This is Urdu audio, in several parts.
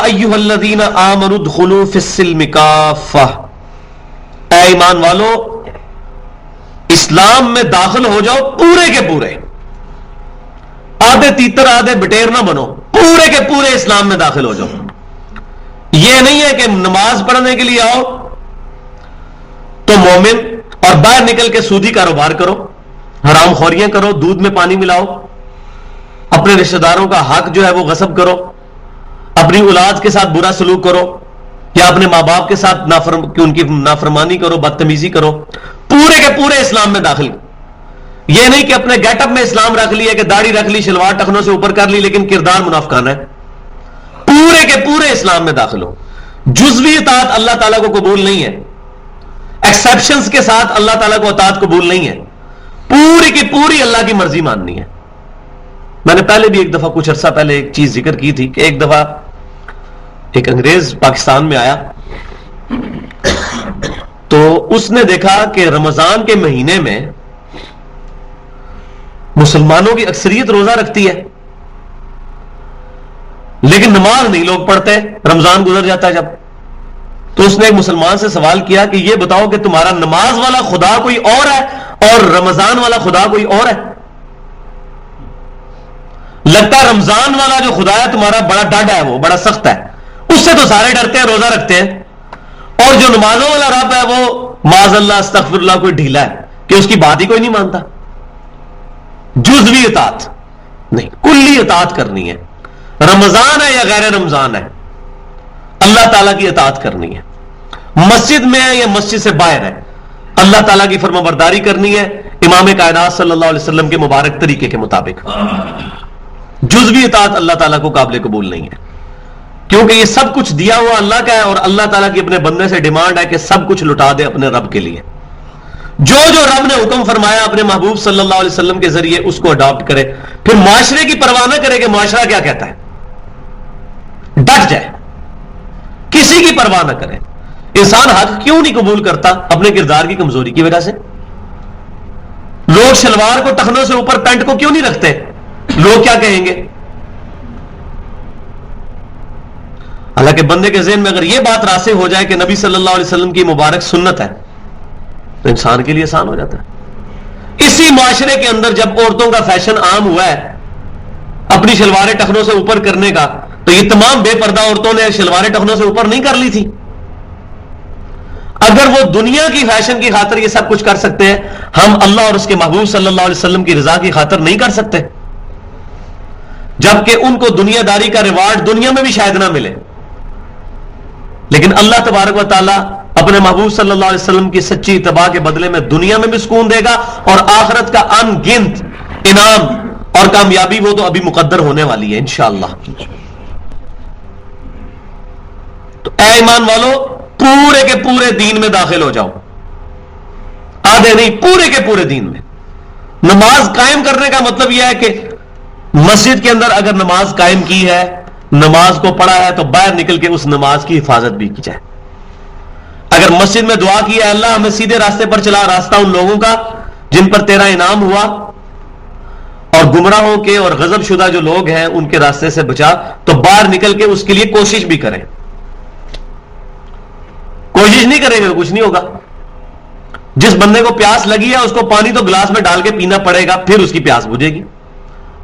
ایھا الذین آمنوا ادخلوا فی السلم کافہ، اے ایمان والو اسلام میں داخل ہو جاؤ پورے کے پورے، آدھے تیتر آدھے بٹیر نہ بنو، پورے کے پورے اسلام میں داخل ہو جاؤ۔ یہ نہیں ہے کہ نماز پڑھنے کے لیے آؤ تو مومن اور باہر نکل کے سودی کاروبار کرو، حرام خوریاں کرو، دودھ میں پانی ملاؤ، اپنے رشتہ داروں کا حق جو ہے وہ غصب کرو، اپنی اولاد کے ساتھ برا سلوک کرو، یا اپنے ماں باپ کے ساتھ ان کی نافرمانی کرو، بدتمیزی کرو، پورے کے پورے اسلام میں داخل۔ یہ نہیں کہ اپنے گیٹ اپ میں اسلام رکھ لیا کہ داڑھی رکھ لی، شلوار ٹخنوں سے اوپر کر لی، لیکن کردار منافقانہ ہے۔ پورے کے پورے اسلام میں داخل ہو۔ جزوی اطاعت اللہ تعالیٰ کو قبول نہیں ہے، ایکسیپشنز کے ساتھ اللہ تعالیٰ کو اطاعت قبول نہیں ہے، پوری کی پوری اللہ کی مرضی ماننی ہے۔ میں نے پہلے بھی ایک دفعہ کچھ عرصہ پہلے ایک چیز ذکر کی تھی کہ ایک دفعہ ایک انگریز پاکستان میں آیا تو اس نے دیکھا کہ رمضان کے مہینے میں مسلمانوں کی اکثریت روزہ رکھتی ہے لیکن نماز نہیں لوگ پڑھتے، رمضان گزر جاتا ہے جب، تو اس نے ایک مسلمان سے سوال کیا کہ یہ بتاؤ کہ تمہارا نماز والا خدا کوئی اور ہے اور رمضان والا خدا کوئی اور ہے؟ لگتا ہے رمضان والا جو خدا ہے تمہارا بڑا ڈاڈا ہے، وہ بڑا سخت ہے، اس سے تو سارے ڈرتے ہیں، روزہ رکھتے ہیں، اور جو نمازوں والا رب ہے وہ معاذ اللہ استغفر اللہ کوئی ڈھیلا ہے کہ اس کی بات ہی کوئی نہیں مانتا۔ جزوی اطاعت نہیں، کلی اطاعت کرنی ہے، رمضان ہے یا غیر رمضان ہے، اللہ تعالیٰ کی اطاعت کرنی ہے، مسجد میں ہے یا مسجد سے باہر ہے، اللہ تعالیٰ کی فرما برداری کرنی ہے امام کائنات صلی اللہ علیہ وسلم کے مبارک طریقے کے مطابق۔ جزوی اطاعت اللہ تعالیٰ کو قابل قبول نہیں ہے، کیونکہ یہ سب کچھ دیا ہوا اللہ کا ہے اور اللہ تعالیٰ کی اپنے بندے سے ڈیمانڈ ہے کہ سب کچھ لٹا دے اپنے رب کے لیے۔ جو رب نے حکم فرمایا اپنے محبوب صلی اللہ علیہ وسلم کے ذریعے اس کو اڈاپٹ کرے، پھر معاشرے کی پرواہ نہ کرے کہ معاشرہ کیا کہتا ہے، ڈٹ جائے، کسی کی پرواہ نہ کرے۔ انسان حق کیوں نہیں قبول کرتا؟ اپنے کردار کی کمزوری کی وجہ سے۔ لوگ شلوار کو ٹخنوں سے اوپر پینٹ کو کیوں نہیں رکھتے؟ لوگ کیا کہیں گے؟ حالانکہ بندے کے ذہن میں اگر یہ بات راسخ ہو جائے کہ نبی صلی اللہ علیہ وسلم کی مبارک سنت ہے تو انسان کے لیے آسان ہو جاتا ہے۔ اسی معاشرے کے اندر جب عورتوں کا فیشن عام ہوا ہے اپنی شلواریں ٹخنوں سے اوپر کرنے کا، تو یہ تمام بے پردہ عورتوں نے شلواریں ٹخنوں سے اوپر نہیں کر لی تھی؟ اگر وہ دنیا کی فیشن کی خاطر یہ سب کچھ کر سکتے ہیں، ہم اللہ اور اس کے محبوب صلی اللہ علیہ وسلم کی رضا کی خاطر نہیں کر سکتے؟ جبکہ ان کو دنیا داری کا ریوارڈ دنیا میں بھی شاید نہ ملے، لیکن اللہ تبارک و تعالیٰ اپنے محبوب صلی اللہ علیہ وسلم کی سچی اتباع کے بدلے میں دنیا میں بھی سکون دے گا، اور آخرت کا ان گنت انعام اور کامیابی وہ تو ابھی مقدر ہونے والی ہے انشاءاللہ۔ تو اے ایمان والو پورے کے پورے دین میں داخل ہو جاؤ، آدھے نہیں، پورے کے پورے دین میں۔ نماز قائم کرنے کا مطلب یہ ہے کہ مسجد کے اندر اگر نماز قائم کی ہے، نماز کو پڑھا ہے، تو باہر نکل کے اس نماز کی حفاظت بھی کی جائے۔ اگر مسجد میں دعا کی ہے اللہ ہمیں سیدھے راستے پر چلا، راستہ ان لوگوں کا جن پر تیرا انعام ہوا، اور گمراہوں کے اور غضب شدہ جو لوگ ہیں ان کے راستے سے بچا، تو باہر نکل کے اس کے لیے کوشش بھی کریں۔ کوشش نہیں کریں گے تو کچھ نہیں ہوگا۔ جس بندے کو پیاس لگی ہے اس کو پانی تو گلاس میں ڈال کے پینا پڑے گا، پھر اس کی پیاس بجھے گی۔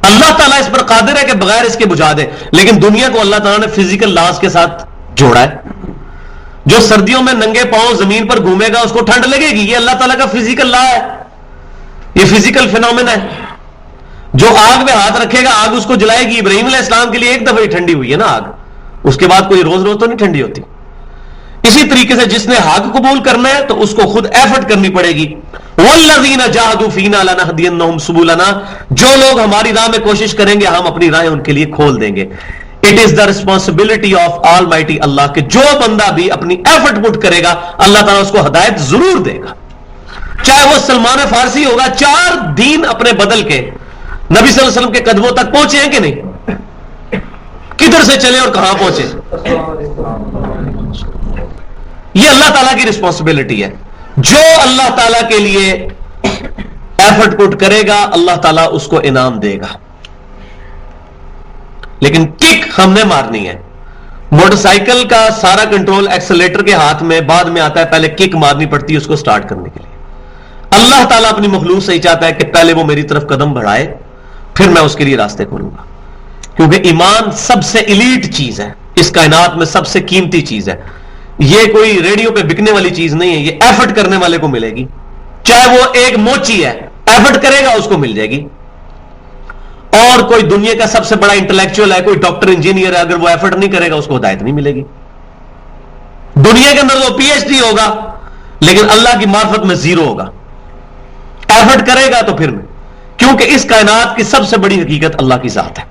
اللہ تعالیٰ اس پر قادر ہے کہ بغیر اس کے بجھا دے، لیکن دنیا کو اللہ تعالیٰ نے فزیکل لاز کے ساتھ جوڑا ہے۔ جو سردیوں میں ننگے پاؤں زمین پر گھومے گا اس کو ٹھنڈ لگے گی، یہ اللہ تعالیٰ کا فزیکل لا ہے، یہ فزیکل فینومینا ہے۔ جو آگ میں ہاتھ رکھے گا آگ اس کو جلائے گی۔ ابراہیم علیہ السلام کے لیے ایک دفعہ ہی ٹھنڈی ہوئی ہے نا آگ، اس کے بعد کوئی روز روز تو نہیں ٹھنڈی ہوتی۔ اسی طریقے سے جس نے حق قبول کرنا ہے تو اس کو خود ایفرٹ کرنی پڑے گی۔ والذین جاہدوا فینا لنہدینہم سبلنا، جو لوگ ہماری راہ میں کوشش کریں گے ہم اپنی راہیں ان کے لیے کھول دیں گے۔ It is the responsibility of all mighty اللہ، کہ جو بندہ بھی اپنی ایفرٹ پٹ کرے گا اللہ تعالیٰ اس کو ہدایت ضرور دے گا، چاہے وہ سلمان فارسی ہوگا۔ 4 دین اپنے بدل کے نبی صلی اللہ علیہ وسلم کے قدموں تک پہنچے ہیں کہ نہیں؟ کدھر سے چلے اور کہاں پہنچے؟ یہ اللہ تعالیٰ کی رسپانسبلٹی ہے۔ جو اللہ تعالیٰ کے لیے ایفرٹ پٹ کرے گا اللہ تعالیٰ اس کو انعام دے گا، لیکن کک ہم نے مارنی ہے۔ موٹر سائیکل کا سارا کنٹرول ایکسیلیٹر کے ہاتھ میں بعد میں آتا ہے، پہلے کک مارنی پڑتی ہے اس کو سٹارٹ کرنے کے لیے. اللہ تعالیٰ اپنی مخلوق سے ہی چاہتا ہے کہ پہلے وہ میری طرف قدم بڑھائے، پھر میں اس کے لیے راستے کھولوں گا. کیونکہ ایمان سب سے ایلیٹ چیز ہے، اس کائنات میں سب سے قیمتی چیز ہے. یہ کوئی ریڈیو پہ بکنے والی چیز نہیں ہے، یہ ایفرٹ کرنے والے کو ملے گی. چاہے وہ ایک موچی ہے، ایفرٹ کرے گا اس کو مل جائے گی. اور کوئی دنیا کا سب سے بڑا انٹلیکچوئل ہے، کوئی ڈاکٹر انجینئر ہے، اگر وہ ایفرٹ نہیں کرے گا اس کو ہدایت نہیں ملے گی. دنیا کے اندر وہ پی ایچ ڈی ہوگا لیکن اللہ کی معرفت میں زیرو ہوگا. ایفرٹ کرے گا تو پھر میں، کیونکہ اس کائنات کی سب سے بڑی حقیقت اللہ کی ذات ہے.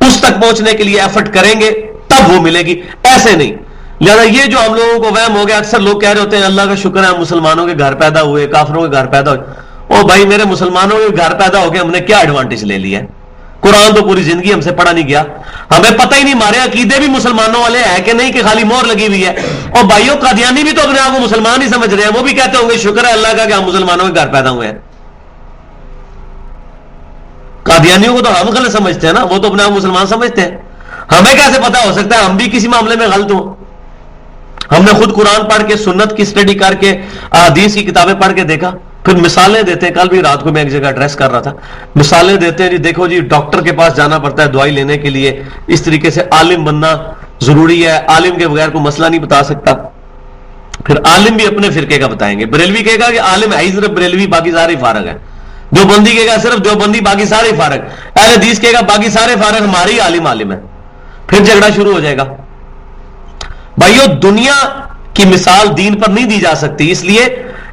اس تک پہنچنے کے لیے ایفرٹ کریں گے تب وہ ملے گی، ایسے نہیں. لہذا یہ جو ہم لوگوں کو وہم ہو گیا، اکثر لوگ کہہ رہے ہوتے ہیں اللہ کا شکر ہے ہم مسلمانوں کے گھر پیدا ہوئے، کافروں کے گھر پیدا ہوئے. او بھائی میرے مسلمانوں کے گھر پیدا ہو کے ہم نے کیا ایڈوانٹیج لے لیا ہے؟ قرآن تو پوری زندگی ہم سے پڑھا نہیں گیا، ہمیں پتہ ہی نہیں، ہمارے عقیدے بھی مسلمانوں والے ہیں کہ نہیں کہ خالی مور لگی ہوئی ہے. اور بھائیوں قادیانی بھی تو اپنے آپ کو مسلمان ہی سمجھ رہے ہیں، وہ بھی کہتے ہوں گے شکر ہے اللہ کا کہ ہم مسلمانوں کے گھر پیدا ہوئے ہیں. قادیانیوں کو تو ہم غلط سمجھتے ہیں نا، وہ تو اپنے آپ مسلمان سمجھتے ہیں. ہمیں کیسے پتا ہو سکتا ہے ہم بھی کسی معاملے میں غلط ہوں؟ ہم نے خود قرآن پڑھ کے، سنت کی اسٹڈی کر کے، حدیث کی کتابیں پڑھ کے دیکھا، پھر مثالیں دیتے ہیں. کل بھی رات کو میں ایک جگہ ایڈریس کر رہا تھا، مثالیں دیتے ہیں جی دیکھو جی ڈاکٹر کے پاس جانا پڑتا ہے دوائی لینے کے لیے، اس طریقے سے عالم بننا ضروری ہے، عالم کے بغیر کوئی مسئلہ نہیں بتا سکتا. پھر عالم بھی اپنے فرقے کا بتائیں گے. بریلوی کہے گا کہ عالم ہے ہی صرف بریلوی، باقی سارے فارغ ہیں. دیوبندی کہے گا صرف دیوبندی، باقی سارے فارغ. اہل حدیث کہے گا باقی سارے فارغ، ہماری عالم ہے. پھر جھگڑا شروع ہو جائے گا. بھائیو دنیا کی مثال دین پر نہیں دی جا سکتی، اس لیے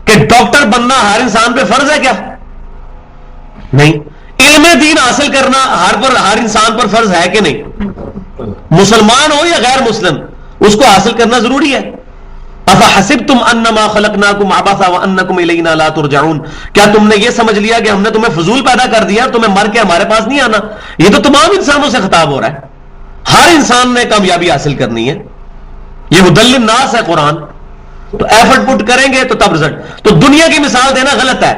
کہ ڈاکٹر بننا ہر انسان پہ فرض ہے کیا؟ نہیں. علم دین حاصل کرنا ہر انسان پر فرض ہے کہ نہیں؟ مسلمان ہو یا غیر مسلم، اس کو حاصل کرنا ضروری ہے. افحسبتم انما خلقناکم عبثا وانکم الینا لا ترجعون، کیا تم نے یہ سمجھ لیا کہ ہم نے تمہیں فضول پیدا کر دیا اور تمہیں مر کے ہمارے پاس نہیں آنا؟ یہ تو تمام انسانوں سے خطاب ہو رہا ہے. ہر انسان نے کامیابی حاصل کرنی ہے، یہ ہدی للناس ہے قرآن. تو ایفرٹ پٹ کریں گے تو تب رزلٹ. تو دنیا کی مثال دینا غلط ہے.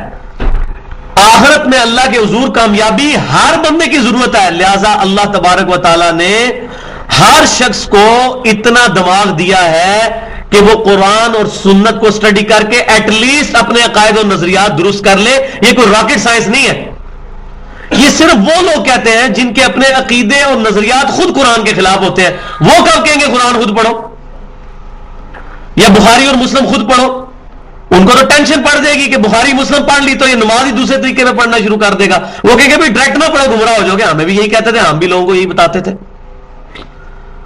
آخرت میں اللہ کے حضور کامیابی ہر بندے کی ضرورت ہے. لہذا اللہ تبارک و تعالی نے ہر شخص کو اتنا دماغ دیا ہے کہ وہ قرآن اور سنت کو اسٹڈی کر کے ایٹ لیسٹ اپنے عقائد و نظریات درست کر لے. یہ کوئی راکٹ سائنس نہیں ہے. یہ صرف وہ لوگ کہتے ہیں جن کے اپنے عقیدے اور نظریات خود قرآن کے خلاف ہوتے ہیں. وہ کب کہیں گے قرآن خود پڑھو یا بخاری اور مسلم خود پڑھو؟ ان کو تو ٹینشن پڑ جائے گی کہ بخاری مسلم پڑھ لی تو یہ نماز ہی دوسرے طریقے میں پڑھنا شروع کر دے گا. وہ کہیں گے بھائی ڈائریکٹ نہ پڑھو گمراہ ہو جاؤ گے. ہمیں بھی یہی کہتے تھے، ہم بھی لوگوں کو یہی بتاتے تھے.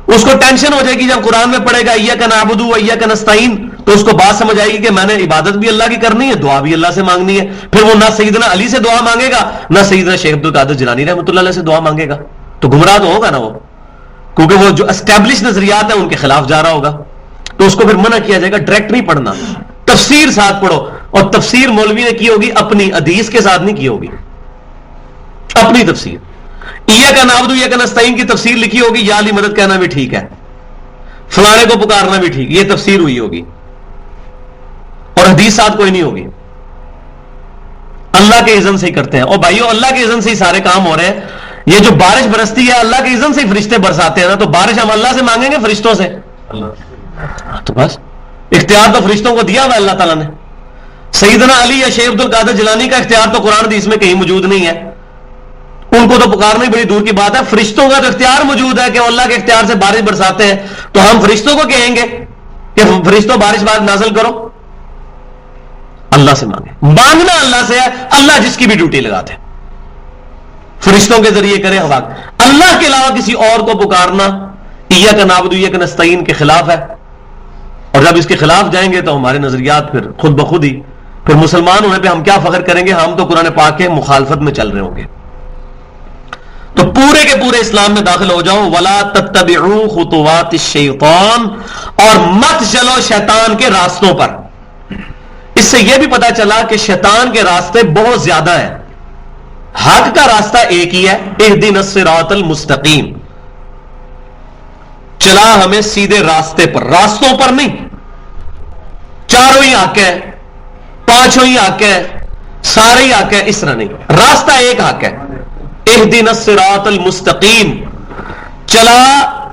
اس کو ٹینشن ہو جائے گی جب قرآن میں پڑھے گا ایاک نعبد و ایاک نستعین، تو اس کو بات سمجھ آئے گی کہ میں نے عبادت بھی اللہ کی کرنی ہے، دعا بھی اللہ سے مانگنی ہے. پھر وہ نہ سیدنا علی سے دعا مانگے گا، نہ سیدنا شیخ عبد القادر جیلانی رحمۃ اللہ علیہ سے دعا مانگے گا. تو گمراہ تو ہوگا نا وہ، کیونکہ وہ جو اسٹیبلش نظریات ہیں ان کے خلاف جا رہا ہوگا. تو اس کو پھر منع کیا جائے گا ڈائریکٹ نہیں پڑھنا، تفسیر ساتھ پڑھو. اور تفسیر مولوی نے کی ہوگی اپنی، حدیث کے ساتھ نہیں کی ہوگی، اپنی تفسیر. ایاک نعبد و ایاک نستعین کی تفسیر لکھی ہوگی، یا علی مدد کہنا بھی ٹھیک ہے، فلانے کو پکارنا بھی ٹھیک، یہ تفسیر ہوئی ہوگی. اور حدیث ساتھ کوئی نہیں ہوگی. اللہ کے اذن سے ہی کرتے ہیں. اور بھائیو اللہ کے اذن سے ہی سارے کام ہو رہے ہیں. یہ جو بارش برستی ہے اللہ کے اذن سے ہی فرشتے برساتے ہیں نا. تو بارش ہم اللہ سے مانگیں گے فرشتوں سے؟ تو بس اختیار تو فرشتوں کو دیا ہوا اللہ تعالیٰ نے. سیدنا علی یا شیخ عبد القادر جیلانی کا اختیار تو قرآن حدیث میں کہیں موجود نہیں ہے. ان کو تو پکارنا ہی بڑی دور کی بات ہے. فرشتوں کا تو اختیار موجود ہے کہ وہ اللہ کے اختیار سے بارش برساتے ہیں. تو ہم فرشتوں کو کہیں گے کہ فرشتوں بارش نازل کرو؟ اللہ سے مانگے. مانگنا اللہ سے ہے، اللہ جس کی بھی ڈیوٹی لگاتے ہیں فرشتوں کے ذریعے کرے ہوا. اللہ کے علاوہ کسی اور کو پکارنا ایاک نعبد و ایاک نستعین کے خلاف ہے. اور جب اس کے خلاف جائیں گے تو ہمارے نظریات پھر خود بخود ہی، پھر مسلمان ہونے پہ ہم کیا فخر کریں گے؟ ہم تو قرآن پاک کے مخالفت میں چل رہے ہوں گے. تو پورے کے پورے اسلام میں داخل ہو جاؤ. وَلَا تَتَّبِعُوا خُطُوَاتِ الشَّيْطَانِ، اور مت چلو شیطان کے راستوں پر. اس سے یہ بھی پتا چلا کہ شیطان کے راستے بہت زیادہ ہیں. حق کا راستہ ایک ہی ہے، اهْدِنَا الصِّرَاطَ الْمُسْتَقِيمَ، چلا ہمیں سیدھے راستے پر، راستوں پر نہیں. چاروں ہی حق ہے، پانچوں ہی حق ہے، سارے ہی حق ہے، اس طرح نہیں. راستہ ایک حق ہے، اهْدِنَا الصِّرَاطَ الْمُسْتَقِيمَ، چلا